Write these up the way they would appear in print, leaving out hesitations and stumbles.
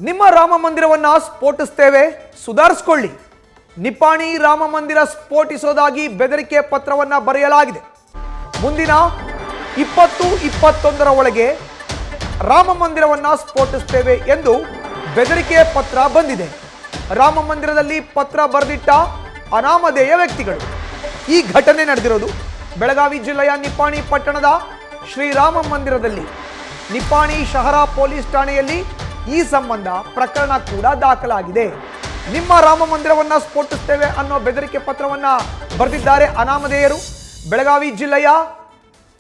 ನಿಮ್ಮ ರಾಮ ಮಂದಿರವನ್ನು ಸ್ಫೋಟಿಸ್ತೇವೆ, ಸುಧಾರಿಸಿಕೊಳ್ಳಿ. ನಿಪ್ಪಾಣಿ ರಾಮ ಮಂದಿರ ಸ್ಫೋಟಿಸೋದಾಗಿ ಬೆದರಿಕೆ ಪತ್ರವನ್ನು ಬರೆಯಲಾಗಿದೆ. ಮುಂದಿನ 2021ರ ಒಳಗೆ ರಾಮ ಮಂದಿರವನ್ನು ಸ್ಫೋಟಿಸ್ತೇವೆ ಎಂದು ಬೆದರಿಕೆ ಪತ್ರ ಬಂದಿದೆ. ರಾಮ ಮಂದಿರದಲ್ಲಿ ಪತ್ರ ಬರೆದಿಟ್ಟ ಅನಾಮಧೇಯ ವ್ಯಕ್ತಿಗಳು. ಈ ಘಟನೆ ನಡೆದಿರೋದು ಬೆಳಗಾವಿ ಜಿಲ್ಲೆಯ ನಿಪ್ಪಾಣಿ ಪಟ್ಟಣದ ಶ್ರೀರಾಮ ಮಂದಿರದಲ್ಲಿ. ನಿಪ್ಪಾಣಿ ಶಹರ ಪೊಲೀಸ್ ಠಾಣೆಯಲ್ಲಿ ಈ ಸಂಬಂಧ ಪ್ರಕರಣ ಕೂಡ ದಾಖಲಾಗಿದೆ. ನಿಮ್ಮ ರಾಮ ಮಂದಿರವನ್ನು ಸ್ಫೋಟಿಸ್ತೇವೆ ಅನ್ನೋ ಬೆದರಿಕೆ ಪತ್ರವನ್ನು ಬರೆದಿದ್ದಾರೆ ಅನಾಮಧೇಯರು. ಬೆಳಗಾವಿ ಜಿಲ್ಲೆಯ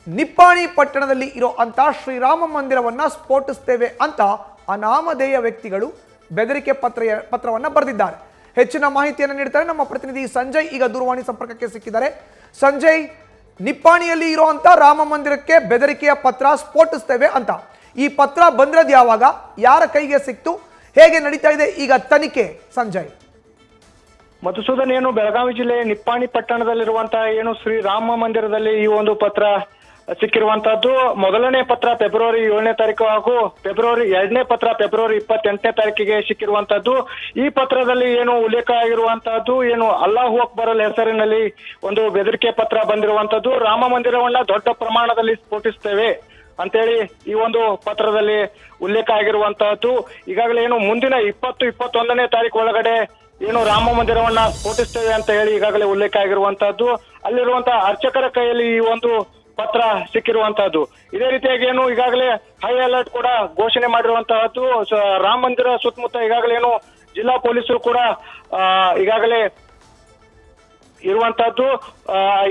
ನಿಪ್ಪಾಣಿ ಪಟ್ಟಣದಲ್ಲಿ ಇರೋ ಅಂತ ಶ್ರೀರಾಮ ಮಂದಿರವನ್ನು ಸ್ಫೋಟಿಸ್ತೇವೆ ಅಂತ ಅನಾಮಧೇಯ ವ್ಯಕ್ತಿಗಳು ಬೆದರಿಕೆ ಪತ್ರವನ್ನು ಬರೆದಿದ್ದಾರೆ. ಹೆಚ್ಚಿನ ಮಾಹಿತಿಯನ್ನು ನೀಡ್ತಾರೆ ನಮ್ಮ ಪ್ರತಿನಿಧಿ ಸಂಜಯ್. ಈಗ ದೂರವಾಣಿ ಸಂಪರ್ಕಕ್ಕೆ ಸಿಕ್ಕಿದ್ದಾರೆ. ಸಂಜಯ್, ನಿಪ್ಪಾಣಿಯಲ್ಲಿ ಇರುವಂತ ರಾಮ ಮಂದಿರಕ್ಕೆ ಬೆದರಿಕೆಯ ಪತ್ರ ಸ್ಫೋಟಿಸ್ತೇವೆ ಅಂತ ಈ ಪತ್ರ ಬಂದಿರೋದು ಯಾವಾಗ, ಯಾರ ಕೈಗೆ ಸಿಕ್ತು, ಹೇಗೆ ನಡೀತಾ ಇದೆ ಈಗ ತನಿಖೆ? ಸಂಜಯ್. ಮಧುಸೂದನ್, ಏನು ಬೆಳಗಾವಿ ಜಿಲ್ಲೆ ನಿಪ್ಪಾಣಿ ಪಟ್ಟಣದಲ್ಲಿರುವಂತಹ ಏನು ಶ್ರೀ ರಾಮ ಮಂದಿರದಲ್ಲಿ ಈ ಒಂದು ಪತ್ರ ಸಿಕ್ಕಿರುವಂತಹದ್ದು. ಮೊದಲನೇ ಪತ್ರ ಫೆಬ್ರವರಿ 7ನೇ ತಾರೀಕು ಹಾಗೂ ಎರಡನೇ ಪತ್ರ ಫೆಬ್ರವರಿ 28ನೇ ತಾರೀಕಿಗೆ ಸಿಕ್ಕಿರುವಂತಹದ್ದು. ಈ ಪತ್ರದಲ್ಲಿ ಏನು ಉಲ್ಲೇಖ ಆಗಿರುವಂತಹದ್ದು, ಏನು ಅಲ್ಲಾಹು ಅಕ್ಬರ್ ಹೆಸರಿನಲ್ಲಿ ಒಂದು ಬೆದರಿಕೆ ಪತ್ರ ಬಂದಿರುವಂತದ್ದು. ರಾಮ ಮಂದಿರವನ್ನ ದೊಡ್ಡ ಪ್ರಮಾಣದಲ್ಲಿ ಸ್ಫೋಟಿಸ್ತೇವೆ ಅಂತೇಳಿ ಈ ಒಂದು ಪತ್ರದಲ್ಲಿ ಉಲ್ಲೇಖ ಆಗಿರುವಂತಹದ್ದು. ಈಗಾಗಲೇ ಏನು ಮುಂದಿನ 20-21ನೇ ತಾರೀಕು ಒಳಗಡೆ ಏನು ರಾಮ ಮಂದಿರವನ್ನ ಸ್ಫೋಟಿಸ್ತೇವೆ ಅಂತ ಹೇಳಿ ಈಗಾಗಲೇ ಉಲ್ಲೇಖ ಆಗಿರುವಂತಹದ್ದು. ಅಲ್ಲಿರುವಂತಹ ಅರ್ಚಕರ ಕೈಯಲ್ಲಿ ಈ ಒಂದು ಪತ್ರ ಸಿಕ್ಕಿರುವಂತಹದ್ದು. ಇದೇ ರೀತಿಯಾಗಿ ಏನು ಈಗಾಗಲೇ ಹೈ ಅಲರ್ಟ್ ಕೂಡ ಘೋಷಣೆ ಮಾಡಿರುವಂತಹದ್ದು. ರಾಮ ಮಂದಿರ ಸುತ್ತಮುತ್ತ ಈಗಾಗಲೇ ಏನು ಜಿಲ್ಲಾ ಪೊಲೀಸರು ಕೂಡ ಈಗಾಗಲೇ ಇರುವಂತಹದ್ದು.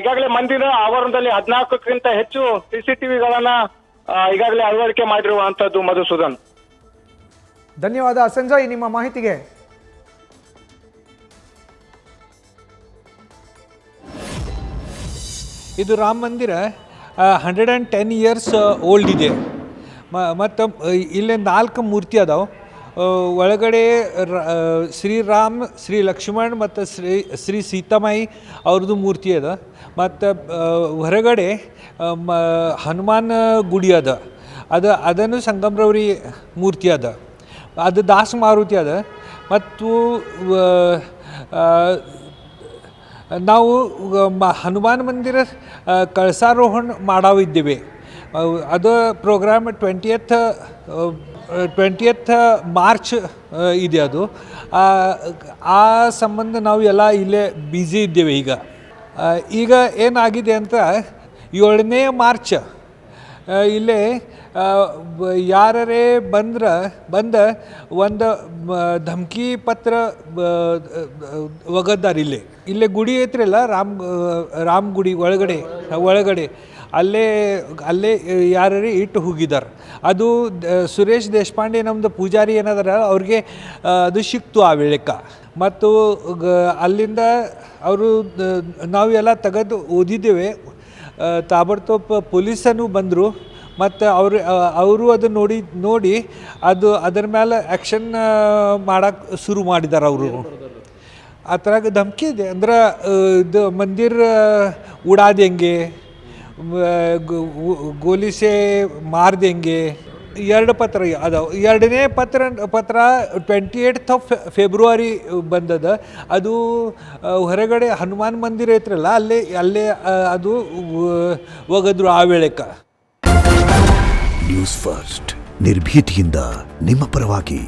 ಈಗಾಗಲೇ ಮಂದಿರ ಆವರಣದಲ್ಲಿ 14ಕ್ಕಿಂತ ಹೆಚ್ಚು CCTVಗಳನ್ನ ಈಗಾಗಲೇ ಅಳವಡಿಕೆ ಮಾಡಿರುವಂತಹದ್ದು. ಮಧುಸೂದನ್, ಧನ್ಯವಾದ ಸಂಜಯ್ ನಿಮ್ಮ ಮಾಹಿತಿಗೆ. ಇದು ರಾಮ ಮಂದಿರ 110 ಇಯರ್ಸ್ ಓಲ್ಡ್ ಇದೆ. ಮತ್ತು ಇಲ್ಲೇ 4 ಮೂರ್ತಿ ಅದಾವೆ. ಒಳಗಡೆ ಶ್ರೀರಾಮ್, ಶ್ರೀ ಲಕ್ಷ್ಮಣ್ ಮತ್ತು ಶ್ರೀ ಸೀತಾಮಾಯಿ ಅವ್ರದ್ದು ಮೂರ್ತಿ ಅದ. ಮತ್ತು ಹೊರಗಡೆ ಹನುಮಾನ್ ಗುಡಿ ಅದ. ಅದನ್ನು ಸಂಗಮ್ರವ್ರಿ ಮೂರ್ತಿ ಅದ. ಅದು ದಾಸ ಮಾರುತಿ ಅದ. ಮತ್ತು ನಾವು ಹನುಮಾನ್ ಮಂದಿರ ಕಳಸಾರೋಹಣ ಮಾಡಾವಿದ್ದೇವೆ. ಅದು ಪ್ರೋಗ್ರಾಮ್ 20th ಮಾರ್ಚ್ ಇದೆ. ಅದು ಆ ಸಂಬಂಧ ನಾವು ಎಲ್ಲ ಇಲ್ಲೇ ಬ್ಯುಸಿ ಇದ್ದೇವೆ. ಈಗ ಏನಾಗಿದೆ ಅಂತ 7ನೇ ಮಾರ್ಚ್ ಇಲ್ಲೇ ಯಾರೇ ಬಂದ ಒಂದು ಧಮಕಿ ಪತ್ರ ಒಗದ್ದಾರೆ. ಇಲ್ಲೇ ಗುಡಿ ಐತ್ರಲ್ಲ, ರಾಮ್ ಗುಡಿ ಒಳಗಡೆ ಅಲ್ಲೇ ಯಾರೇ ಇಟ್ಟು ಹೋಗಿದ್ದಾರೆ. ಅದು ಸುರೇಶ್ ದೇಶಪಾಂಡೆ ನಮ್ಮದು ಪೂಜಾರಿ ಏನದಾರ, ಅವ್ರಿಗೆ ಅದು ಸಿಕ್ತು ಆ ವೇಳೆಕ. ಮತ್ತು ಅಲ್ಲಿಂದ ಅವರು ನಾವೆಲ್ಲ ತೆಗೆದು ಓದಿದ್ದೇವೆ. ತಾಬಡ್ತೋಪ್ ಪೊಲೀಸನ್ನು ಬಂದರು. ಮತ್ತು ಅವರು ಅದು ನೋಡಿ ಅದರ ಮೇಲೆ ಆ್ಯಕ್ಷನ್ ಮಾಡೋಕ್ಕೆ ಶುರು ಮಾಡಿದ್ದಾರೆ. ಅವರು ಆ ಥರ ಧಮಕಿ ಇದೆ. ಅಂದ್ರೆ ಇದು ಮಂದಿರ ಉಡಾದೆಂಗೆ, ಗೋಲಿಸೆ ಮಾರ್ದೆಂಗೆ 2 ಪತ್ರ ಅದಾವೆ. 2ನೇ ಪತ್ರ 28th ಫೆಬ್ರವರಿ ಬಂದದ. ಅದು ಹೊರಗಡೆ ಹನುಮಾನ್ ಮಂದಿರ ಐತ್ರಲ್ಲ, ಅಲ್ಲೇ ಅದು ಒಗದ್ರು ಆ ವೇಳೆಕ. ನ್ಯೂಸ್ ಫಸ್ಟ್, ನಿರ್ಭೀತಿಯಿಂದ ನಿಮ್ಮ ಪರವಾಗಿ.